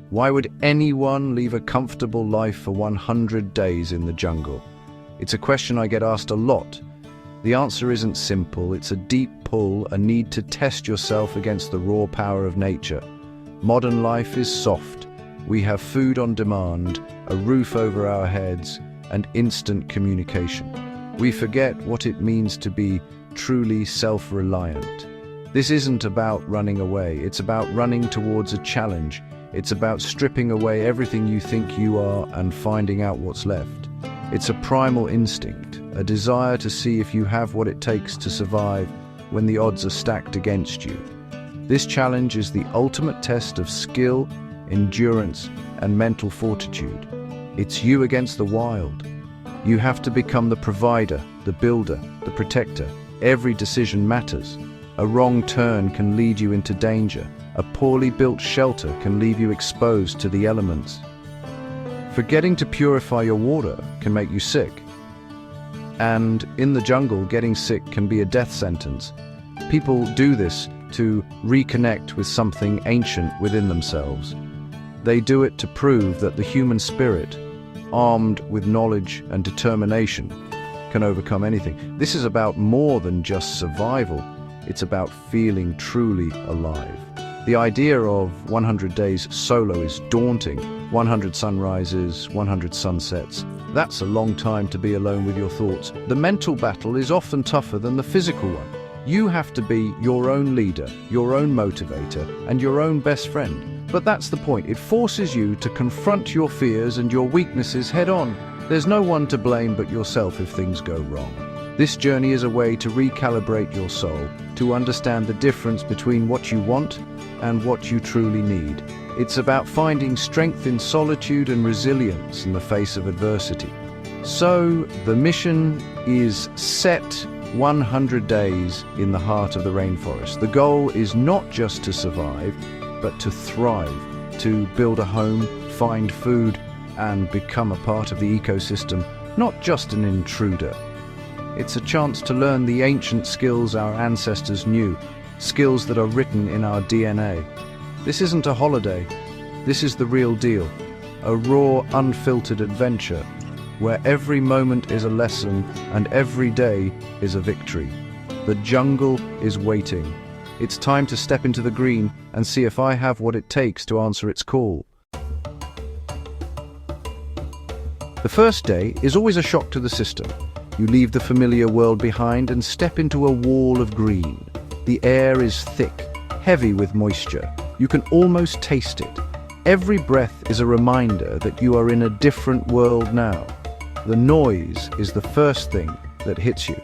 Why would anyone leave a comfortable life for 100 days in the jungle? It's a question I get asked a lot. The answer isn't simple. It's a deep pull, a need to test yourself against the raw power of nature. Modern life is soft. We have food on demand, a roof over our heads, and instant communication. We forget what it means to be truly self-reliant. This isn't about running away. It's about running towards a challenge. It's about stripping away everything you think you are and finding out what's left. It's a primal instinct, a desire to see if you have what it takes to survive when the odds are stacked against you. This challenge is the ultimate test of skill, endurance, and mental fortitude. It's you against the wild. You have to become the provider, the builder, the protector. Every decision matters. A wrong turn can lead you into danger. A poorly built shelter can leave you exposed to the elements. Forgetting to purify your water can make you sick. And in the jungle, getting sick can be a death sentence. People do this to reconnect with something ancient within themselves. They do it to prove that the human spirit, armed with knowledge and determination, can overcome anything. This is about more than just survival. It's about feeling truly alive. The idea of 100 days solo is daunting. 100 sunrises, 100 sunsets. That's a long time to be alone with your thoughts. The mental battle is often tougher than the physical one. You have to be your own leader, your own motivator, and your own best friend. But that's the point. It forces you to confront your fears and your weaknesses head on. There's no one to blame but yourself if things go wrong. This journey is a way to recalibrate your soul, to understand the difference between what you want and what you truly need. It's about finding strength in solitude and resilience in the face of adversity. So, the mission is set 100 days in the heart of the rainforest. The goal is not just to survive, but to thrive, to build a home, find food, and become a part of the ecosystem, not just an intruder. It's a chance to learn the ancient skills our ancestors knew, skills that are written in our DNA. This isn't a holiday. This is the real deal. A raw, unfiltered adventure, where every moment is a lesson and every day is a victory. The jungle is waiting. It's time to step into the green and see if I have what it takes to answer its call. The first day is always a shock to the system. You leave the familiar world behind and step into a wall of green. The air is thick, heavy with moisture. You can almost taste it. Every breath is a reminder that you are in a different world now. The noise is the first thing that hits you.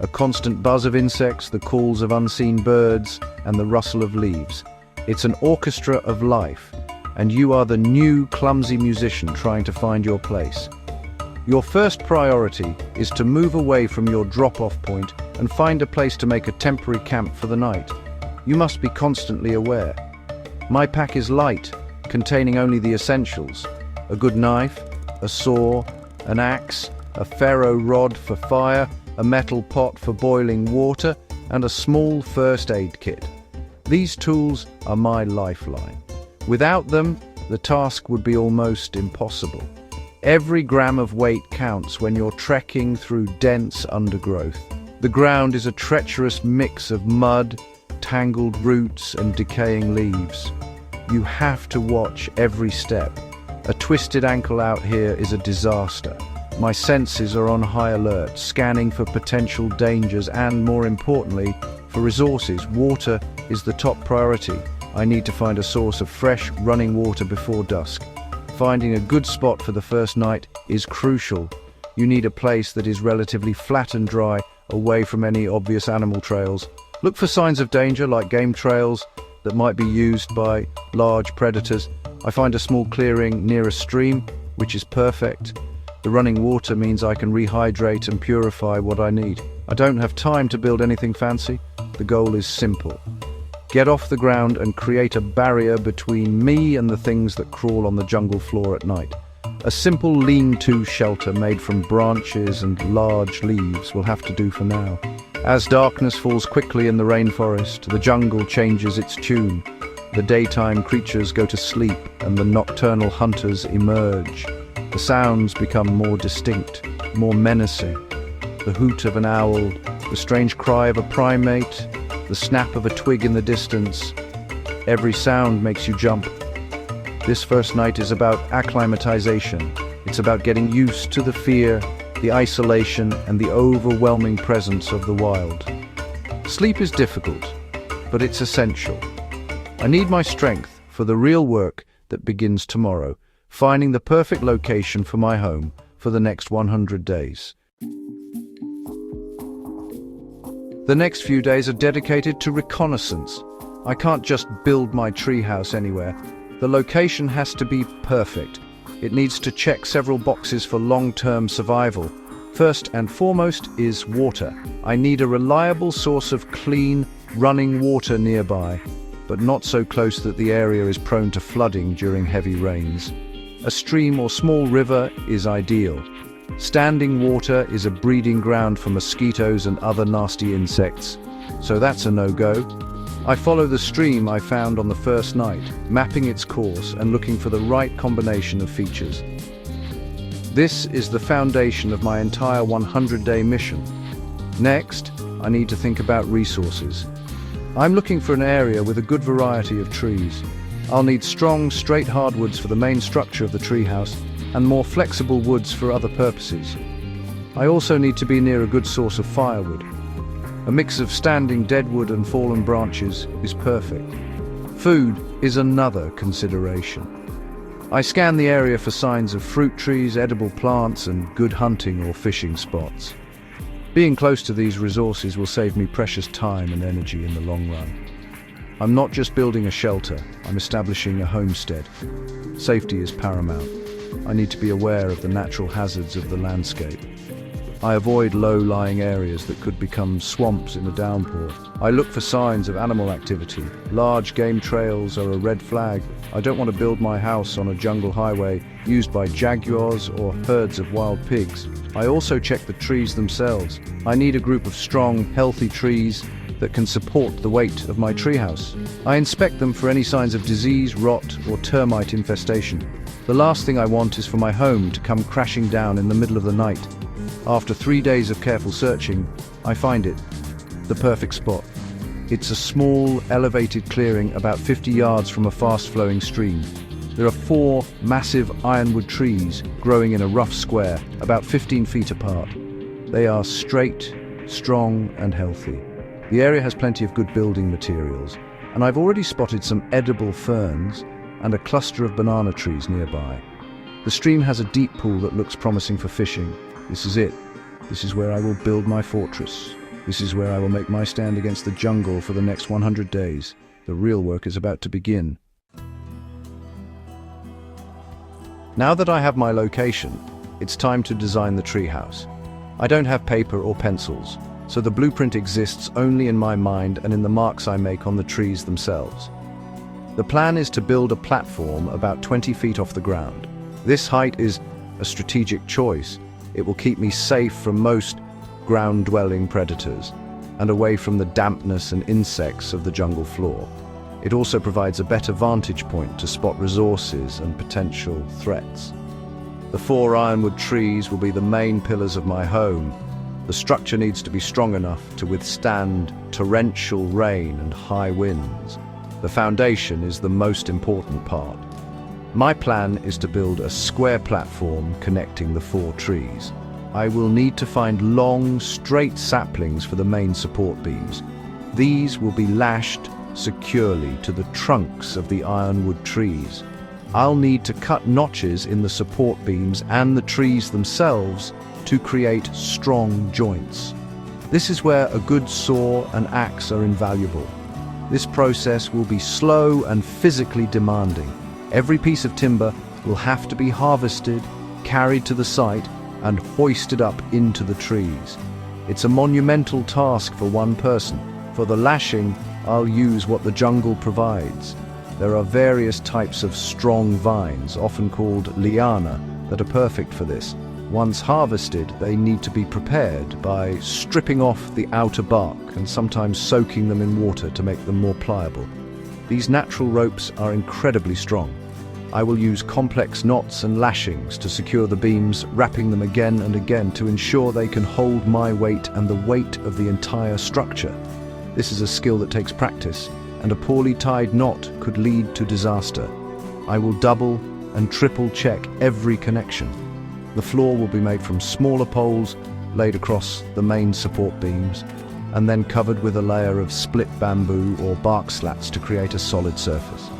A constant buzz of insects, the calls of unseen birds, and the rustle of leaves. It's an orchestra of life, and you are the new, clumsy musician trying to find your place. Your first priority is to move away from your drop-off point and find a place to make a temporary camp for the night. You must be constantly aware. My pack is light, containing only the essentials: a good knife, a saw, an axe, a ferro rod for fire, a metal pot for boiling water, and a small first aid kit. These tools are my lifeline. Without them, the task would be almost impossible. Every gram of weight counts when you're trekking through dense undergrowth. The ground is a treacherous mix of mud, tangled roots, and decaying leaves. You have to watch every step. A twisted ankle out here is a disaster. My senses are on high alert, scanning for potential dangers and, more importantly, for resources. Water is the top priority. I need to find a source of fresh, running water before dusk. Finding a good spot for the first night is crucial. You need a place that is relatively flat and dry, away from any obvious animal trails. Look for signs of danger, like game trails that might be used by large predators. I find a small clearing near a stream, which is perfect. The running water means I can rehydrate and purify what I need. I don't have time to build anything fancy. The goal is simple. Get off the ground and create a barrier between me and the things that crawl on the jungle floor at night. A simple lean-to shelter made from branches and large leaves will have to do for now. As darkness falls quickly in the rainforest, the jungle changes its tune. The daytime creatures go to sleep and the nocturnal hunters emerge. The sounds become more distinct, more menacing. The hoot of an owl, the strange cry of a primate, the snap of a twig in the distance. Every sound makes you jump. This first night is about acclimatization. It's about getting used to the fear, the isolation, and the overwhelming presence of the wild. Sleep is difficult, but it's essential. I need my strength for the real work that begins tomorrow, finding the perfect location for my home for the next 100 days. The next few days are dedicated to reconnaissance. I can't just build my treehouse anywhere. The location has to be perfect. It needs to check several boxes for long-term survival. First and foremost is water. I need a reliable source of clean, running water nearby, but not so close that the area is prone to flooding during heavy rains. A stream or small river is ideal. Standing water is a breeding ground for mosquitoes and other nasty insects, so that's a no-go. I follow the stream I found on the first night, mapping its course and looking for the right combination of features. This is the foundation of my entire 100-day mission. Next, I need to think about resources. I'm looking for an area with a good variety of trees. I'll need strong, straight hardwoods for the main structure of the treehouse and more flexible woods for other purposes. I also need to be near a good source of firewood. A mix of standing deadwood and fallen branches is perfect. Food is another consideration. I scan the area for signs of fruit trees, edible plants, and good hunting or fishing spots. Being close to these resources will save me precious time and energy in the long run. I'm not just building a shelter, I'm establishing a homestead. Safety is paramount. I need to be aware of the natural hazards of the landscape. I avoid low-lying areas that could become swamps in a downpour. I look for signs of animal activity. Large game trails are a red flag. I don't want to build my house on a jungle highway used by jaguars or herds of wild pigs. I also check the trees themselves. I need a group of strong, healthy trees that can support the weight of my treehouse. I inspect them for any signs of disease, rot, or termite infestation. The last thing I want is for my home to come crashing down in the middle of the night. After 3 days of careful searching, I find it, the perfect spot. It's a small, elevated clearing about 50 yards from a fast-flowing stream. There are 4 massive ironwood trees growing in a rough square, about 15 feet apart. They are straight, strong, and healthy. The area has plenty of good building materials, and I've already spotted some edible ferns and a cluster of banana trees nearby. The stream has a deep pool that looks promising for fishing. This is it. This is where I will build my fortress. This is where I will make my stand against the jungle for the next 100 days. The real work is about to begin. Now that I have my location, it's time to design the treehouse. I don't have paper or pencils, so the blueprint exists only in my mind and in the marks I make on the trees themselves. The plan is to build a platform about 20 feet off the ground. This height is a strategic choice. It will keep me safe from most ground-dwelling predators and away from the dampness and insects of the jungle floor. It also provides a better vantage point to spot resources and potential threats. The 4 ironwood trees will be the main pillars of my home. The structure needs to be strong enough to withstand torrential rain and high winds. The foundation is the most important part. My plan is to build a square platform connecting the 4 trees. I will need to find long, straight saplings for the main support beams. These will be lashed securely to the trunks of the ironwood trees. I'll need to cut notches in the support beams and the trees themselves to create strong joints. This is where a good saw and axe are invaluable. This process will be slow and physically demanding. Every piece of timber will have to be harvested, carried to the site, and hoisted up into the trees. It's a monumental task for one person. For the lashing, I'll use what the jungle provides. There are various types of strong vines, often called liana, that are perfect for this. Once harvested, they need to be prepared by stripping off the outer bark and sometimes soaking them in water to make them more pliable. These natural ropes are incredibly strong. I will use complex knots and lashings to secure the beams, wrapping them again and again to ensure they can hold my weight and the weight of the entire structure. This is a skill that takes practice, and a poorly tied knot could lead to disaster. I will double and triple check every connection. The floor will be made from smaller poles laid across the main support beams, and then covered with a layer of split bamboo or bark slats to create a solid surface.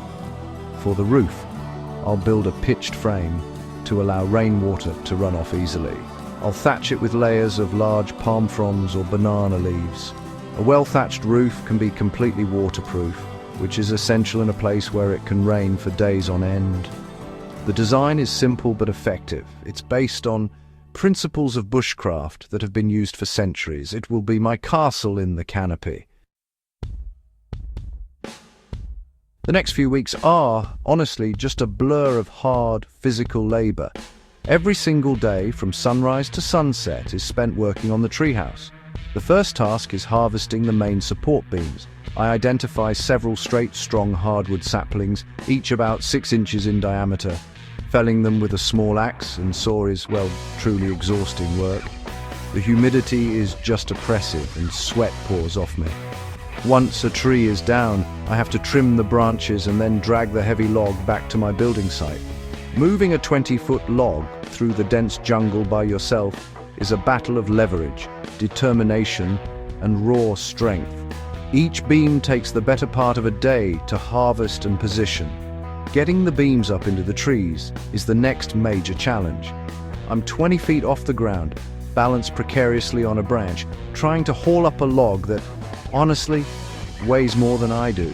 For the roof, I'll build a pitched frame to allow rainwater to run off easily. I'll thatch it with layers of large palm fronds or banana leaves. A well-thatched roof can be completely waterproof, which is essential in a place where it can rain for days on end. The design is simple but effective. It's based on principles of bushcraft that have been used for centuries. It will be my castle in the canopy. The next few weeks are, honestly, just a blur of hard, physical labor. Every single day, from sunrise to sunset, is spent working on the treehouse. The first task is harvesting the main support beams. I identify several straight, strong hardwood saplings, each about 6 inches in diameter. Felling them with a small axe and saw is, well, truly exhausting work. The humidity is just oppressive and sweat pours off me. Once a tree is down, I have to trim the branches and then drag the heavy log back to my building site. Moving a 20-foot log through the dense jungle by yourself is a battle of leverage, determination, and raw strength. Each beam takes the better part of a day to harvest and position. Getting the beams up into the trees is the next major challenge. I'm 20 feet off the ground, balanced precariously on a branch, trying to haul up a log that, honestly, weighs more than I do.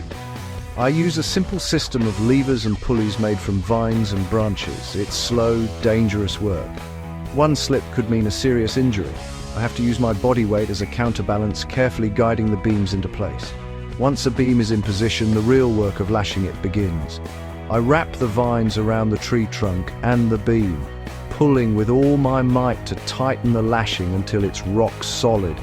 I use a simple system of levers and pulleys made from vines and branches. It's slow, dangerous work. One slip could mean a serious injury. I have to use my body weight as a counterbalance, carefully guiding the beams into place. Once a beam is in position, the real work of lashing it begins. I wrap the vines around the tree trunk and the beam, pulling with all my might to tighten the lashing until it's rock solid.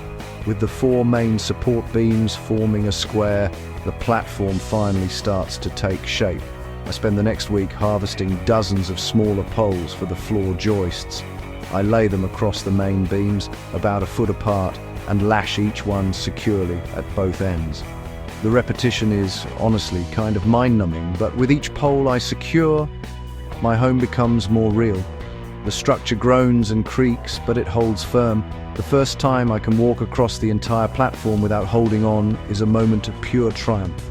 With the 4 main support beams forming a square, the platform finally starts to take shape. I spend the next week harvesting dozens of smaller poles for the floor joists. I lay them across the main beams, about a foot apart, and lash each one securely at both ends. The repetition is, honestly, kind of mind-numbing, but with each pole I secure, my home becomes more real. The structure groans and creaks, but it holds firm. The first time I can walk across the entire platform without holding on is a moment of pure triumph.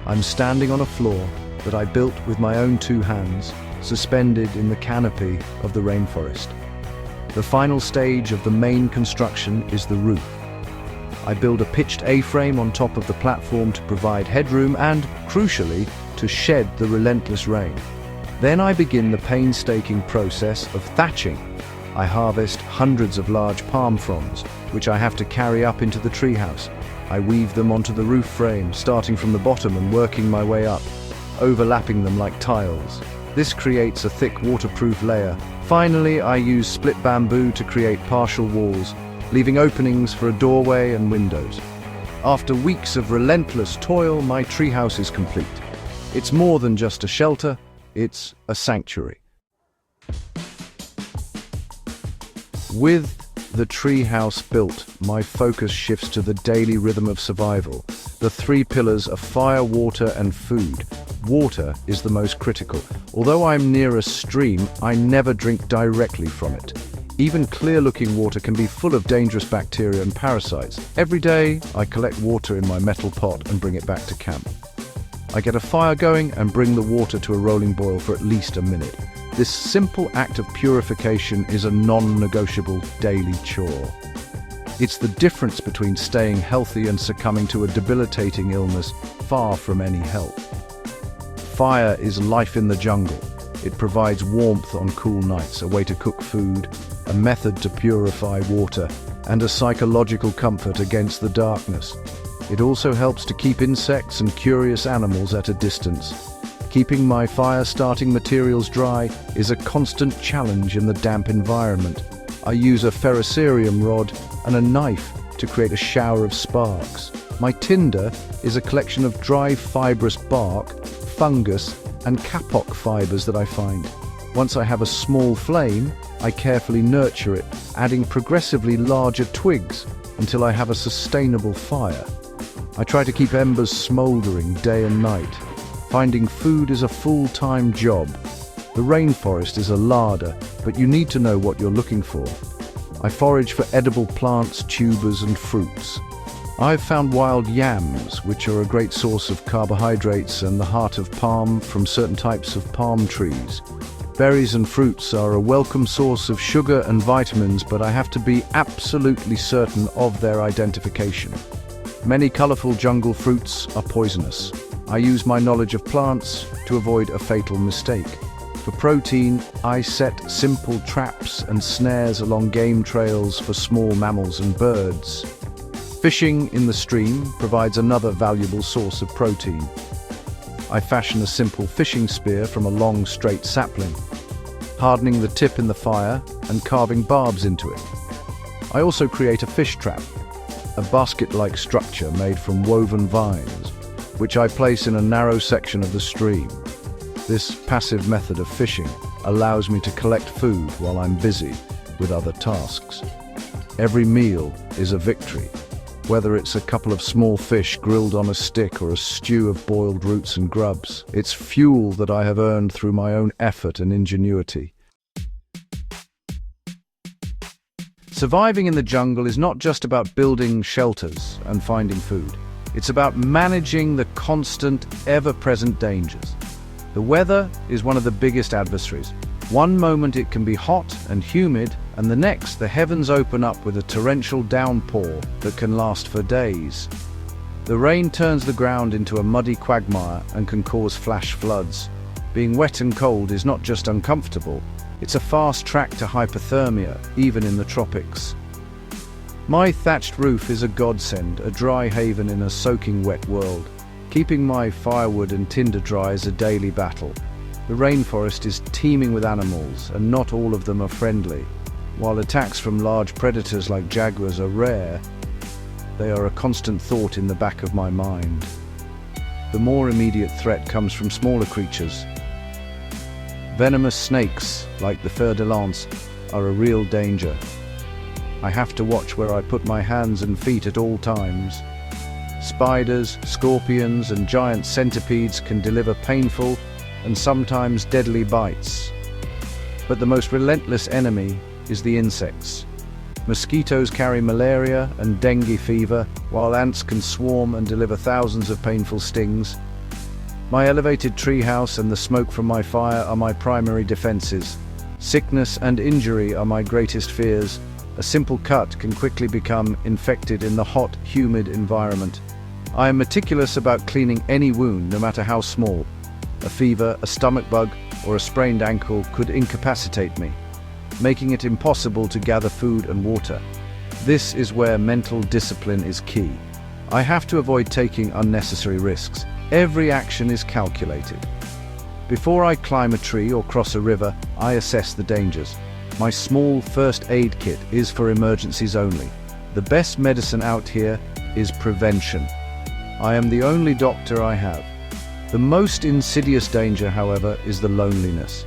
I'm standing on a floor that I built with my own 2 hands, suspended in the canopy of the rainforest. The final stage of the main construction is the roof. I build a pitched A-frame on top of the platform to provide headroom and, crucially, to shed the relentless rain. Then I begin the painstaking process of thatching. I harvest hundreds of large palm fronds, which I have to carry up into the treehouse. I weave them onto the roof frame, starting from the bottom and working my way up, overlapping them like tiles. This creates a thick waterproof layer. Finally, I use split bamboo to create partial walls, leaving openings for a doorway and windows. After weeks of relentless toil, my treehouse is complete. It's more than just a shelter, it's a sanctuary. With the treehouse built, my focus shifts to the daily rhythm of survival. The 3 pillars are fire, water, and food. Water is the most critical. Although I'm near a stream, I never drink directly from it. Even clear-looking water can be full of dangerous bacteria and parasites. Every day, I collect water in my metal pot and bring it back to camp. I get a fire going and bring the water to a rolling boil for at least a minute. This simple act of purification is a non-negotiable daily chore. It's the difference between staying healthy and succumbing to a debilitating illness, far from any help. Fire is life in the jungle. It provides warmth on cool nights, a way to cook food, a method to purify water, and a psychological comfort against the darkness. It also helps to keep insects and curious animals at a distance. Keeping my fire-starting materials dry is a constant challenge in the damp environment. I use a ferrocerium rod and a knife to create a shower of sparks. My tinder is a collection of dry fibrous bark, fungus, and kapok fibers that I find. Once I have a small flame, I carefully nurture it, adding progressively larger twigs until I have a sustainable fire. I try to keep embers smoldering day and night. Finding food is a full-time job. The rainforest is a larder, but you need to know what you're looking for. I forage for edible plants, tubers, and fruits. I've found wild yams, which are a great source of carbohydrates, and the heart of palm from certain types of palm trees. Berries and fruits are a welcome source of sugar and vitamins, but I have to be absolutely certain of their identification. Many colorful jungle fruits are poisonous. I use my knowledge of plants to avoid a fatal mistake. For protein, I set simple traps and snares along game trails for small mammals and birds. Fishing in the stream provides another valuable source of protein. I fashion a simple fishing spear from a long, straight sapling, hardening the tip in the fire and carving barbs into it. I also create a fish trap, a basket-like structure made from woven vines, which I place in a narrow section of the stream. This passive method of fishing allows me to collect food while I'm busy with other tasks. Every meal is a victory, whether it's a couple of small fish grilled on a stick or a stew of boiled roots and grubs. It's fuel that I have earned through my own effort and ingenuity. Surviving in the jungle is not just about building shelters and finding food. It's about managing the constant, ever-present dangers. The weather is one of the biggest adversaries. One moment it can be hot and humid, and the next the heavens open up with a torrential downpour that can last for days. The rain turns the ground into a muddy quagmire and can cause flash floods. Being wet and cold is not just uncomfortable, it's a fast track to hypothermia, even in the tropics. My thatched roof is a godsend, a dry haven in a soaking wet world. Keeping my firewood and tinder dry is a daily battle. The rainforest is teeming with animals, and not all of them are friendly. While attacks from large predators like jaguars are rare, they are a constant thought in the back of my mind. The more immediate threat comes from smaller creatures. Venomous snakes, like the fer-de-lance, are a real danger. I have to watch where I put my hands and feet at all times. Spiders, scorpions, and giant centipedes can deliver painful and sometimes deadly bites. But the most relentless enemy is the insects. Mosquitoes carry malaria and dengue fever, while ants can swarm and deliver thousands of painful stings. My elevated treehouse and the smoke from my fire are my primary defenses. Sickness and injury are my greatest fears. A simple cut can quickly become infected in the hot, humid environment. I am meticulous about cleaning any wound, no matter how small. A fever, a stomach bug, or a sprained ankle could incapacitate me, making it impossible to gather food and water. This is where mental discipline is key. I have to avoid taking unnecessary risks. Every action is calculated. Before I climb a tree or cross a river, I assess the dangers. My small first aid kit is for emergencies only. The best medicine out here is prevention. I am the only doctor I have. The most insidious danger, however, is the loneliness.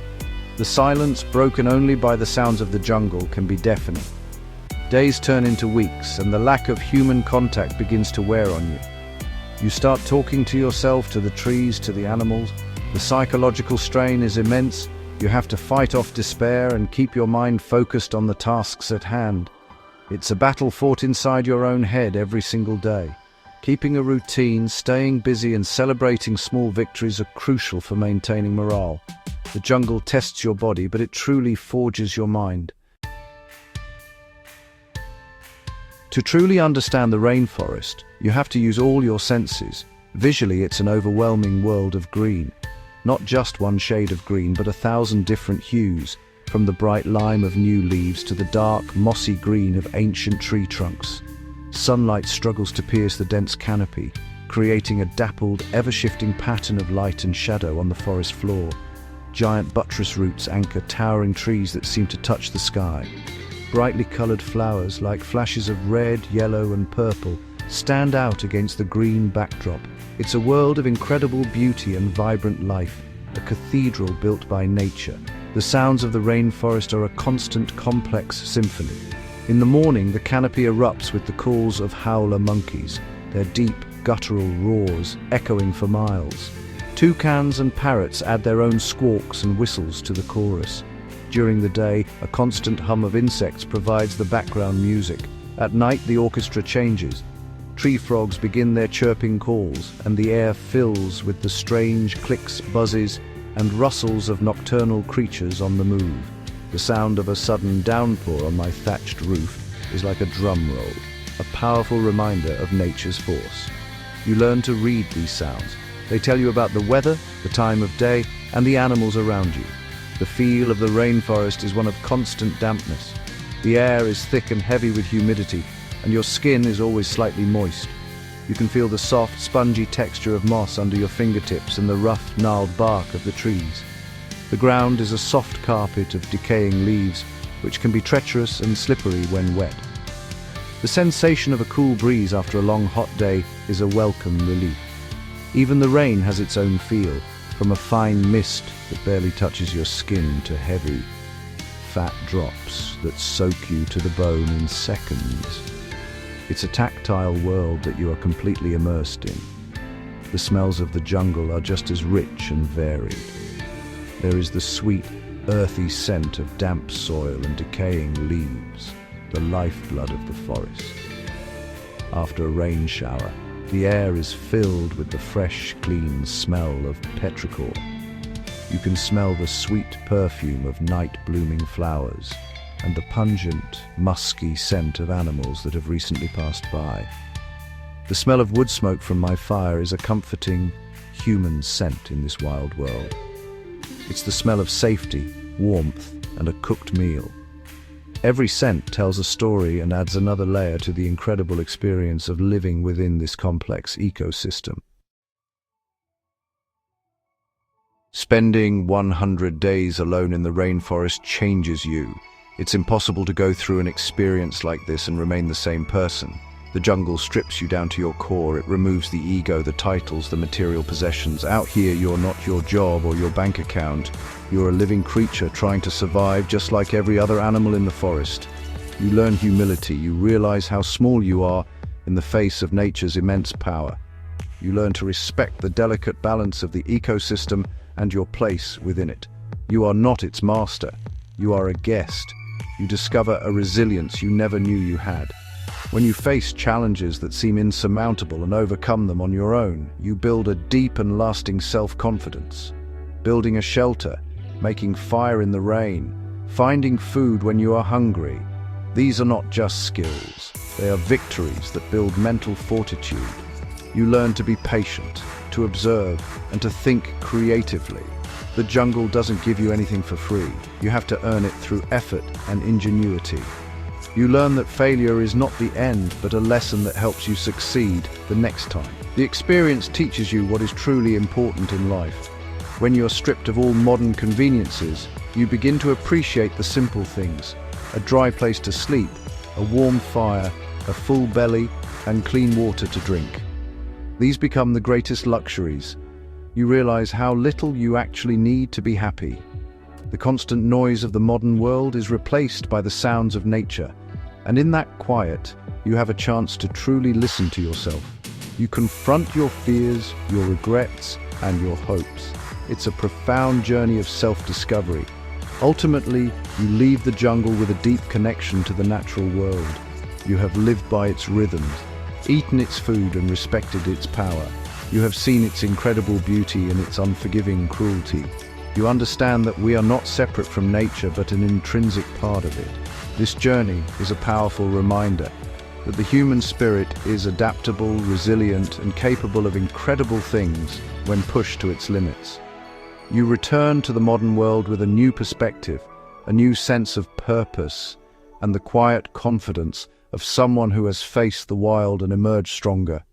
The silence, broken only by the sounds of the jungle, can be deafening. Days turn into weeks, and the lack of human contact begins to wear on you. You start talking to yourself, to the trees, to the animals. The psychological strain is immense. You have to fight off despair and keep your mind focused on the tasks at hand. It's a battle fought inside your own head every single day. Keeping a routine, staying busy, and celebrating small victories are crucial for maintaining morale. The jungle tests your body, but it truly forges your mind. To truly understand the rainforest, you have to use all your senses. Visually, it's an overwhelming world of green. Not just one shade of green, but 1,000 different hues, from the bright lime of new leaves to the dark, mossy green of ancient tree trunks. Sunlight struggles to pierce the dense canopy, creating a dappled, ever-shifting pattern of light and shadow on the forest floor. Giant buttress roots anchor towering trees that seem to touch the sky. Brightly colored flowers, like flashes of red, yellow, and purple, stand out against the green backdrop. It's a world of incredible beauty and vibrant life, a cathedral built by nature. The sounds of the rainforest are a constant, complex symphony. In the morning, the canopy erupts with the calls of howler monkeys, their deep, guttural roars echoing for miles. Toucans and parrots add their own squawks and whistles to the chorus. During the day, a constant hum of insects provides the background music. At night, the orchestra changes. Tree frogs begin their chirping calls, and the air fills with the strange clicks, buzzes, and rustles of nocturnal creatures on the move. The sound of a sudden downpour on my thatched roof is like a drum roll, a powerful reminder of nature's force. You learn to read these sounds. They tell you about the weather, the time of day, and the animals around you. The feel of the rainforest is one of constant dampness. The air is thick and heavy with humidity, and your skin is always slightly moist. You can feel the soft, spongy texture of moss under your fingertips and the rough, gnarled bark of the trees. The ground is a soft carpet of decaying leaves, which can be treacherous and slippery when wet. The sensation of a cool breeze after a long, hot day is a welcome relief. Even the rain has its own feel, from a fine mist that barely touches your skin to heavy, fat drops that soak you to the bone in seconds. It's a tactile world that you are completely immersed in. The smells of the jungle are just as rich and varied. There is the sweet, earthy scent of damp soil and decaying leaves, the lifeblood of the forest. After a rain shower, the air is filled with the fresh, clean smell of petrichor. You can smell the sweet perfume of night-blooming flowers and the pungent, musky scent of animals that have recently passed by. The smell of wood smoke from my fire is a comforting, human scent in this wild world. It's the smell of safety, warmth, and a cooked meal. Every scent tells a story and adds another layer to the incredible experience of living within this complex ecosystem. Spending 100 days alone in the rainforest changes you. It's impossible to go through an experience like this and remain the same person. The jungle strips you down to your core. It removes the ego, the titles, the material possessions. Out here, you're not your job or your bank account. You're a living creature trying to survive just like every other animal in the forest. You learn humility. You realize how small you are in the face of nature's immense power. You learn to respect the delicate balance of the ecosystem and your place within it. You are not its master. You are a guest. You discover a resilience you never knew you had. When you face challenges that seem insurmountable and overcome them on your own, you build a deep and lasting self-confidence. Building a shelter, making fire in the rain, finding food when you are hungry. These are not just skills. They are victories that build mental fortitude. You learn to be patient, to observe, and to think creatively. The jungle doesn't give you anything for free. You have to earn it through effort and ingenuity. You learn that failure is not the end, but a lesson that helps you succeed the next time. The experience teaches you what is truly important in life. When you're stripped of all modern conveniences, you begin to appreciate the simple things: a dry place to sleep, a warm fire, a full belly, and clean water to drink. These become the greatest luxuries. You realize how little you actually need to be happy. The constant noise of the modern world is replaced by the sounds of nature, and in that quiet, you have a chance to truly listen to yourself. You confront your fears, your regrets, and your hopes. It's a profound journey of self-discovery. Ultimately, you leave the jungle with a deep connection to the natural world. You have lived by its rhythms, eaten its food, and respected its power. You have seen its incredible beauty and its unforgiving cruelty. You understand that we are not separate from nature, but an intrinsic part of it. This journey is a powerful reminder that the human spirit is adaptable, resilient, and capable of incredible things when pushed to its limits. You return to the modern world with a new perspective, a new sense of purpose, and the quiet confidence of someone who has faced the wild and emerged stronger.